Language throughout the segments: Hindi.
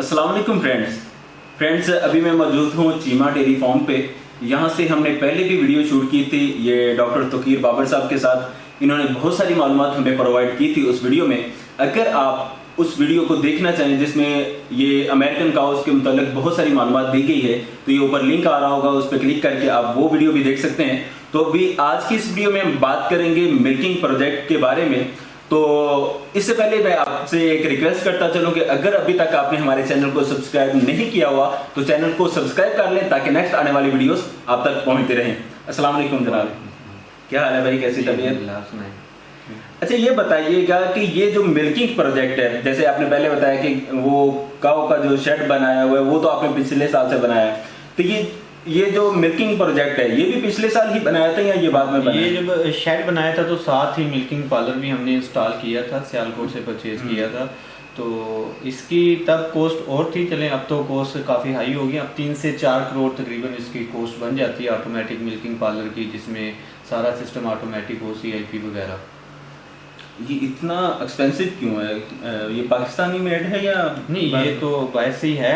अस्सलाम वालेकुम फ्रेंड्स अभी मैं मौजूद हूँ चीमा डेयरी फार्म पे। यहाँ से हमने पहले भी वीडियो शूट की थी ये डॉक्टर तोकीर बाबर साहब के साथ। इन्होंने बहुत सारी मालूमात हमें प्रोवाइड की थी उस वीडियो में। अगर आप उस वीडियो को देखना चाहें जिसमें ये अमेरिकन काउस के मुतालिक बहुत सारी मालूमात दी गई है तो ये ऊपर लिंक आ रहा होगा, उस पर क्लिक करके आप वो वीडियो भी देख सकते हैं। तो अभी आज की इस वीडियो में हम बात करेंगे मिल्किंग प्रोजेक्ट के बारे में। तो इससे पहले मैं आपसे एक रिक्वेस्ट करता चलूं कि अगर अभी तक आपने हमारे चैनल को सब्सक्राइब नहीं किया हुआ तो चैनल को सब्सक्राइब कर लें ताकि नेक्स्ट आने वाली वीडियोस आप तक पहुंचते रहें। अस्सलाम वालेकुम जनाब, क्या हाल है भाई, कैसी तबीयत? अच्छा ये बताइएगा कि ये जो मिल्किंग प्रोजेक्ट है, जैसे आपने पहले बताया कि वो काऊ का जो शेड बनाया हुआ है वो तो आपने पिछले साल से बनाया है, तो ये जो मिल्किंग प्रोजेक्ट है ये भी पिछले साल ही बनाया था या ये बाद में बनाया? ये जब शेड बनाया था तो साथ ही मिल्किंग पार्लर भी हमने इंस्टॉल किया था, सियालकोट से परचेज किया था। तो इसकी तब कॉस्ट और थी, चलें अब तो कॉस्ट काफ़ी हाई होगी। अब 3 से 4 करोड़ तकरीबन इसकी कॉस्ट बन जाती है ऑटोमेटिक मिल्किंग पार्लर की, जिसमें सारा सिस्टम ऑटोमेटिक हो, CIP वगैरह। ये इतना एक्सपेंसिव क्यों है? ये पाकिस्तानी मेड है या नहीं? ये तो वैसे ही है,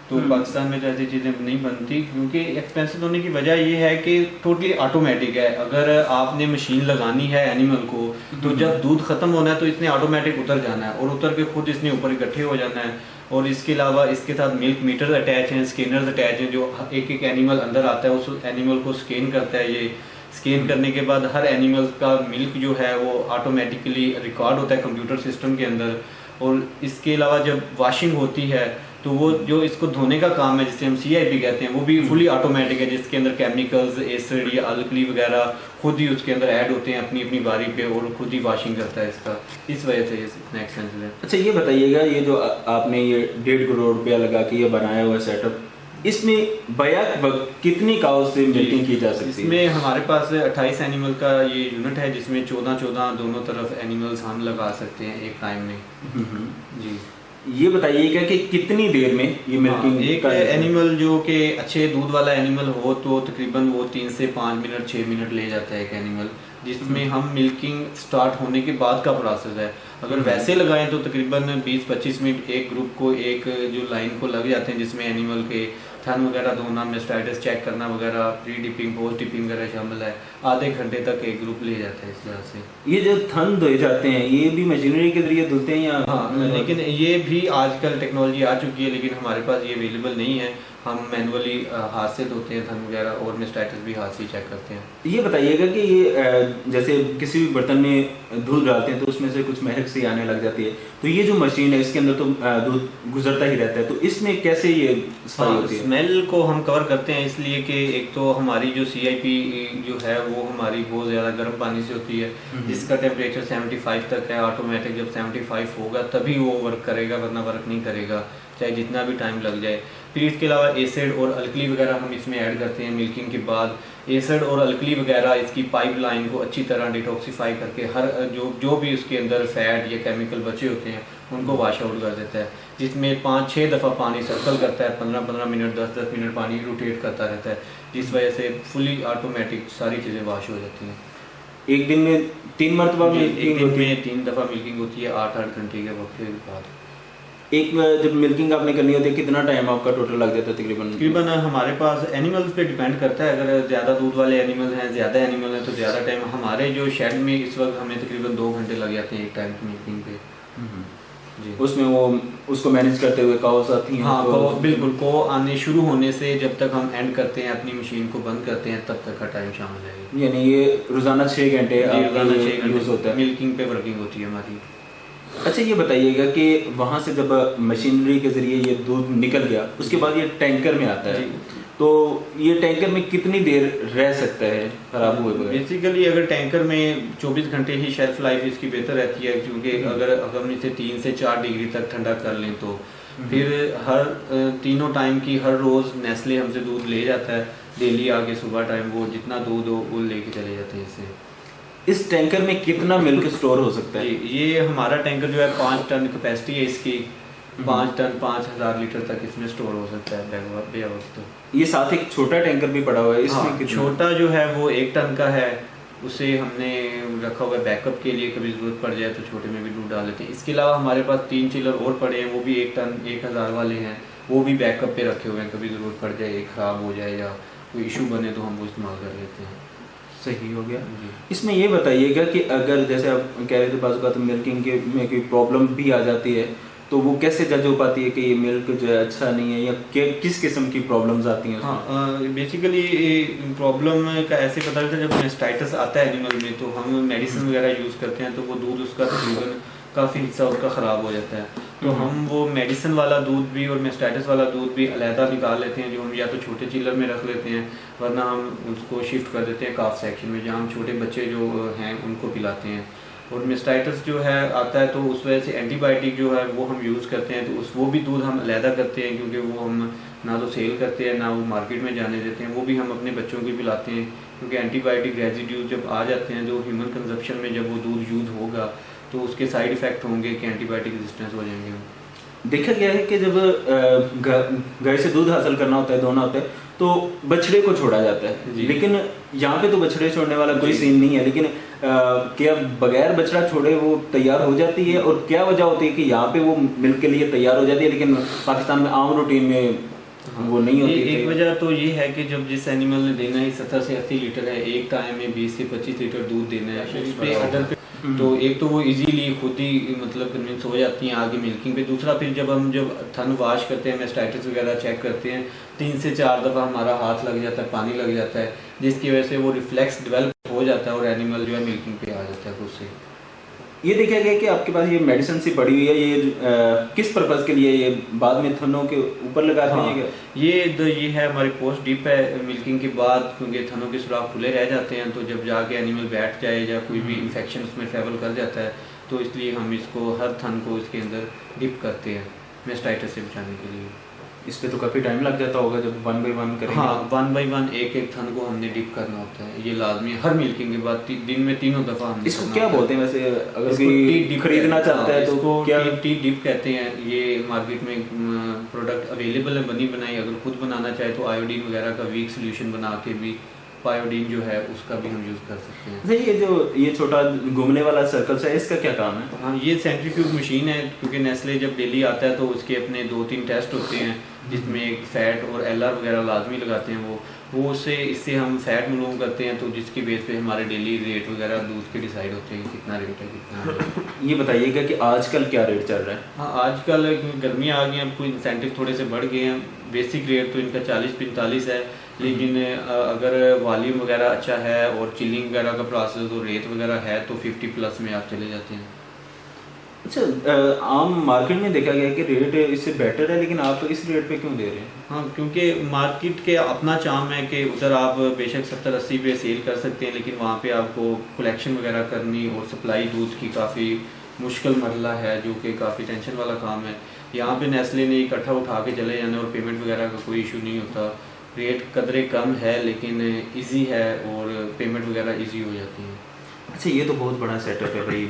तो पाकिस्तान में तो ऐसी चीज़ें नहीं बनती, क्योंकि एक्सपेंसिव होने की वजह ये है कि टोटली ऑटोमेटिक है। अगर आपने मशीन लगानी है एनिमल को तो जब दूध ख़त्म होना है तो इसने ऑटोमेटिक उतर जाना है और उतर के खुद इसने ऊपर इकट्ठे हो जाना है। और इसके अलावा इसके साथ मिल्क मीटर्स अटैच हैं, स्कैनर्स अटैच हैं, जो एक एनिमल अंदर आता है उस एनिमल को स्कैन करता है। ये स्कैन करने के बाद हर एनिमल का मिल्क जो है वो ऑटोमेटिकली रिकॉर्ड होता है कंप्यूटर सिस्टम के अंदर। और इसके अलावा जब वॉशिंग होती है तो वो जो इसको धोने का काम है जिसे हम CIP कहते हैं वो भी फुली ऑटोमेटिक है, जिसके अंदर केमिकल्स, एसिड या अल्कली वगैरह खुद ही उसके अंदर ऐड होते हैं अपनी अपनी बारी पे और खुद ही वॉशिंग करता है इसका। इस वजह से इतना एक्सपेंसिव है। अच्छा ये बताइएगा, ये जो आपने ये 1.5 करोड़ रुपया लगा के ये बनाया हुआ सेटअप, इसमें बैक वक्त कितनी काऊ से मिल्किंग की जा सकती है? इसमें हमारे पास 28 एनिमल का ये यूनिट है, जिसमें 14 दोनों तरफ एनिमल्स हम लगा सकते हैं एक टाइम में। जी ये बताइएगा कि कितनी देर में ये मिल्किंग? एक एनिमल जो कि अच्छे दूध वाला एनिमल हो तो तकरीबन वो 3 से 5 मिनट 6 मिनट ले जाता है एक एनिमल, जिसमें हम मिल्किंग स्टार्ट होने के बाद का प्रोसेस है। अगर वैसे लगाएं तो तकरीबन 20-25 मिनट एक ग्रुप को, एक जो लाइन को लग जाते हैं, जिसमें एनिमल के थन वगैरह धोना, मेस्टाइटिस चेक करना वगैरह, प्री डिपिंग पोस्ट डिपिंग वगैरह शामिल है। आधे घंटे तक एक ग्रुप ले जाता है इस तरह से। ये जो थन धोए जाते हैं ये भी मशीनरी के जरिए धुलते हैं या? हाँ, लेकिन ये भी आजकल टेक्नोलॉजी आ चुकी है, लेकिन हमारे पास ये अवेलेबल नहीं है। हम मैनुअली हाथ से धोते हैं थन वगैरह और मेस्टाइटिस भी हाथ से चेक करते हैं। ये बताइएगा कि ये जैसे किसी भी बर्तन में दूध डालते हैं तो उसमें से कुछ महक सी आने लग जाती है, तो ये जो मशीन है इसके अंदर तो दूध गुजरता ही रहता है, तो इसमें कैसे ये सफाई होती है? स्मेल को हम कवर करते हैं इसलिए कि एक तो हमारी जो CIP जो है वो हमारी बहुत ज़्यादा गर्म पानी से होती है, जिसका टेम्परेचर 75 तक है। ऑटोमेटिक जब 75 होगा तभी वो वर्क करेगा, वरना वर्क नहीं करेगा चाहे जितना भी टाइम लग जाए। फिर इसके अलावा एसिड और अल्कली वगैरह हम इसमें ऐड करते हैं मिल्किंग के बाद। एसिड और अल्कली वगैरह इसकी पाइपलाइन को अच्छी तरह डिटॉक्सीफाई करके हर जो भी उसके अंदर फैट या केमिकल बचे होते हैं उनको वाश आउट कर देता है, जिसमें 5-6 दफ़ा पानी सर्कल करता है, 15-15 मिनट 10-10 मिनट पानी रोटेट करता रहता है, जिस वजह से फुली ऑटोमेटिक सारी चीज़ें वाश हो जाती हैं। एक दिन में 3 मरतबा एक दिन में 3 दफ़ा मिल्किंग होती है 8-8 घंटे के वक्त के बाद। एक जब मिल्किंग आपने करनी होती है कितना टाइम आपका टोटल लग जाता है तकरीबन? हमारे पास एनिमल्स पे डिपेंड करता है। अगर ज़्यादा दूध वाले एनिमल हैं, ज़्यादा एनिमल हैं तो ज़्यादा टाइम। हमारे जो शेड में इस वक्त हमें तकरीबन 2 घंटे लग जाते हैं एक टाइम की मिल्किंग पे। जी उसमें वो उसको मैनेज करते हुए काउस आती हैं? हाँ, को बिल्कुल को आने शुरू होने से जब तक हम एंड करते हैं अपनी मशीन को बंद करते हैं तब तक का टाइम शामिल है। यानी ये रोज़ाना 6 घंटे यूज़ होता है, मिल्किंग पे वर्किंग होती है हमारी। अच्छा ये बताइएगा कि वहाँ से जब मशीनरी के ज़रिए ये दूध निकल गया उसके बाद ये टैंकर में आता है, तो ये टैंकर में कितनी देर रह सकता है ख़राब हुए बगैर? बेसिकली अगर टैंकर में 24 घंटे ही शेल्फ लाइफ इसकी बेहतर रहती है, क्योंकि अगर हम इसे 3 से 4 डिग्री तक ठंडा कर लें तो फिर हर तीनों टाइम की हर रोज़ नेस्ले हमसे दूध ले जाता है डेली आके सुबह टाइम, वो जितना दूध हो वो लेके चले जाते हैं इससे। इस टैंकर में कितना मिल्क स्टोर हो सकता है? ये हमारा टैंकर जो है 5 टन कैपेसिटी है इसकी, 5 टन 5000 लीटर तक इसमें स्टोर हो सकता है ये साथ एक छोटा टैंकर भी पड़ा हुआ है इसमें? हाँ, छोटा जो है वो 1 टन का है उसे हमने रखा हुआ है बैकअप के लिए, कभी ज़रूरत पड़ जाए तो छोटे में भी दूध डाल लेते हैं। इसके अलावा हमारे पास 3 चिलर और पड़े हैं, वो भी 1 टन 1000 वाले हैं, वो भी बैकअप पे रखे हुए हैं, कभी ज़रूरत पड़ जाए, ख़राब हो जाए या कोई इशू बने तो हम वो इस्तेमाल कर लेते हैं। सही हो गया। इसमें ये बताइएगा कि अगर जैसे आप कह रहे थे बाज़ बात मिल्किंग के में कोई प्रॉब्लम भी आ जाती है तो वो कैसे जज हो पाती है कि ये मिल्क जो है अच्छा नहीं है, या किस किस्म की प्रॉब्लम्स आती हैं? हाँ, बेसिकली प्रॉब्लम का ऐसे पता चलता है जब मेस्टाइटिस आता है एनिमल में, तो हम मेडिसिन वगैरह यूज़ करते हैं तो वो दूध उसका तकरीबन काफ़ी हिस्सा उसका ख़राब हो जाता है। तो हम वो मेडिसिन वाला दूध भी और मेस्टाइटिस वाला दूध भी अलहदा निकाल लेते हैं, जो हम या तो छोटे चिलर में रख लेते हैं, वरना हम उसको शिफ्ट कर देते हैं काफ सेक्शन में, जहाँ हम छोटे बच्चे जो हैं उनको पिलाते हैं। और मेस्टाइटिस जो है आता है तो उस वजह से एंटीबायोटिक जो है वो हम यूज़ करते हैं, तो वो भी दूध हम अलहदा करते हैं, क्योंकि वो हम ना तो सेल करते हैं ना वो मार्केट में जाने देते हैं, वो भी हम अपने बच्चों को पिलाते हैं, क्योंकि एंटीबायोटिक रेजिड्यूज जब आ जाते हैं जो ह्यूमन कंजप्शन में जब वो दूध यूज़ होगा तो उसके साइड इफ़ेक्ट होंगे कि एंटीबायोटिक रेजिस्टेंस हो जाएंगे। देखा गया है कि जब गाय से दूध हासिल करना होता है, दोना होता है, तो बछड़े को छोड़ा जाता है, लेकिन यहाँ पे तो बछड़े छोड़ने वाला कोई सीन नहीं है। लेकिन क्या बगैर बछड़ा छोड़े वो तैयार हो जाती है, और क्या वजह होती है कि यहाँ पे वो मिल्क के लिए तैयार हो जाती है लेकिन पाकिस्तान में आम रूटीन में वो नहीं होती? एक वजह तो ये है कि जब जिस एनिमल ने देना है 70 से 80 लीटर है, एक टाइम में 20 से 25 लीटर दूध देना है, उस पे अडल्ट तो एक तो वो इजीली खुद ही मतलब कन्विंस हो जाती हैं आगे मिल्किंग पे। दूसरा फिर जब थन वाश करते हैं, मेस्टाइटिस वगैरह चेक करते हैं, 3 से 4 दफ़ा हमारा हाथ लग जाता है, पानी लग जाता है, जिसकी वजह से वो रिफ्लेक्स डेवलप हो जाता है और एनिमल जो है मिल्किंग पे आ जाता है खुद से। ये देखा गया कि आपके पास ये मेडिसिन सी पड़ी हुई है, ये किस पर्पज़ के लिए ये बाद में थनों के ऊपर लगाते हैं? हाँ, ये है हमारी पोस्ट डिप है मिल्किंग के बाद, क्योंकि थनों के सुराख खुले रह जाते हैं, तो जब जाके एनिमल बैठ जाए या कोई भी इन्फेक्शन उसमें ट्रैवल कर जाता है, तो इसलिए हम इसको हर थन को इसके अंदर डिप करते हैं मेस्टाइटिस से बचाने के लिए। इस पे तो काफ़ी टाइम लग जाता होगा जब 1 बाई 1 करेंगे। हाँ, 1 बाई 1 एक थन को हमने डिप करना होता है, ये लाजमी है हर मिल्किंग के बाद, दिन में 3 दफ़ा हम इसको क्या बोलते हैं वैसे, अगर कोई खरीदना चाहता है तो क्या? टी डिप कहते हैं। ये मार्केट में प्रोडक्ट अवेलेबल है बनी बनाई, अगर खुद बनाना चाहे तो आयोडीन वगैरह का वीक सोल्यूशन बना के भी पायोडीन जो है उसका भी हम यूज़ कर सकते हैं। ये जो ये छोटा घूमने वाला सर्कल है, इसका क्या काम है? हाँ, ये सेंट्रीफ्यूज मशीन है, क्योंकि नेस्ले जब डेली आता है तो उसके अपने 2-3 टेस्ट होते हैं, जिसमें एक फ़ैट और एलआर वगैरह लाजमी लगाते हैं वो इससे हम फ़ैट मालूम करते हैं, तो जिसके बेस पे हमारे डेली रेट वगैरह दूध के डिसाइड होते हैं कितना रेट है कितना है। ये बताइएगा कि आजकल क्या रेट चल रहा है? हाँ, आजकल गर्मियाँ आ गई हैं, कोई इंसेंटिव थोड़े से बढ़ गए हैं। बेसिक रेट तो इनका 40-45 है, लेकिन अगर वॉल्यूम वगैरह अच्छा है और चिलिंग वगैरह का प्रोसेस और रेट वगैरह है तो 50+ में आप चले जाते हैं। अच्छा, आम मार्केट में देखा गया कि रेट इससे बेटर है, लेकिन आप इस रेट पे क्यों दे रहे हैं? हाँ, क्योंकि मार्केट के अपना चार्म है कि उधर आप बेशक 70-80 पे सेल कर सकते हैं, लेकिन वहाँ पे आपको कलेक्शन वगैरह करनी और सप्लाई दूध की काफ़ी मुश्किल मरला है, जो कि काफ़ी टेंशन वाला काम है। यहाँ पे नेस्ले ने इकट्ठा उठा के चले जाना और पेमेंट वगैरह का कोई इशू नहीं होता। रेट कदरे कम है लेकिन इजी है और पेमेंट वगैरह इजी हो जाती है। अच्छा, ये तो बहुत बड़ा सेटअप है भाई,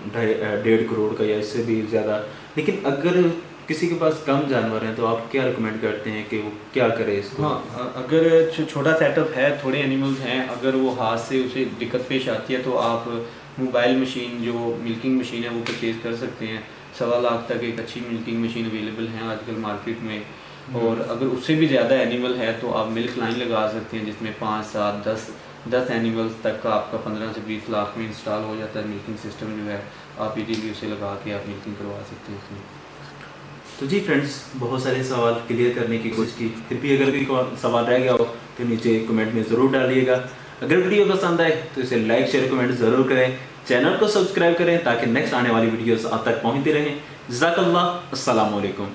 1.5 करोड़ का या इससे भी ज़्यादा। लेकिन अगर किसी के पास कम जानवर हैं तो आप क्या रिकमेंड करते हैं कि वो क्या करे इसको? हाँ, अगर छोटा सेटअप है, थोड़े एनिमल्स हैं, अगर वो हाथ से उसे दिक्कत पेश आती है तो आप मोबाइल मशीन जो मिल्किंग मशीन है वो परचेज़ कर सकते हैं। 1.25 लाख तक एक अच्छी मिल्किंग मशीन अवेलेबल है आजकल मार्केट में। और अगर उससे भी ज़्यादा एनिमल है तो आप मिल्क लाइन लगा सकते हैं, जिसमें 5, 7, 10 एनिमल्स तक का आपका 15 से 20 लाख में इंस्टॉल हो जाता है। मिल्किंग सिस्टम जो है आप इजीली उसे लगा के आप मिल्किंग करवा सकते हैं उसमें। तो जी फ्रेंड्स, बहुत सारे सवाल क्लियर करने की कोशिश की, फिर भी अगर कोई सवाल रह गया हो तो नीचे कमेंट में ज़रूर डालिएगा। अगर वीडियो पसंद आए तो इसे लाइक शेयर कमेंट ज़रूर करें, चैनल को सब्सक्राइब करें ताकि नेक्स्ट आने वाली वीडियोस आप तक पहुँचती रहें। जज़ाकल्लाह, अस्सलाम वालेकुम।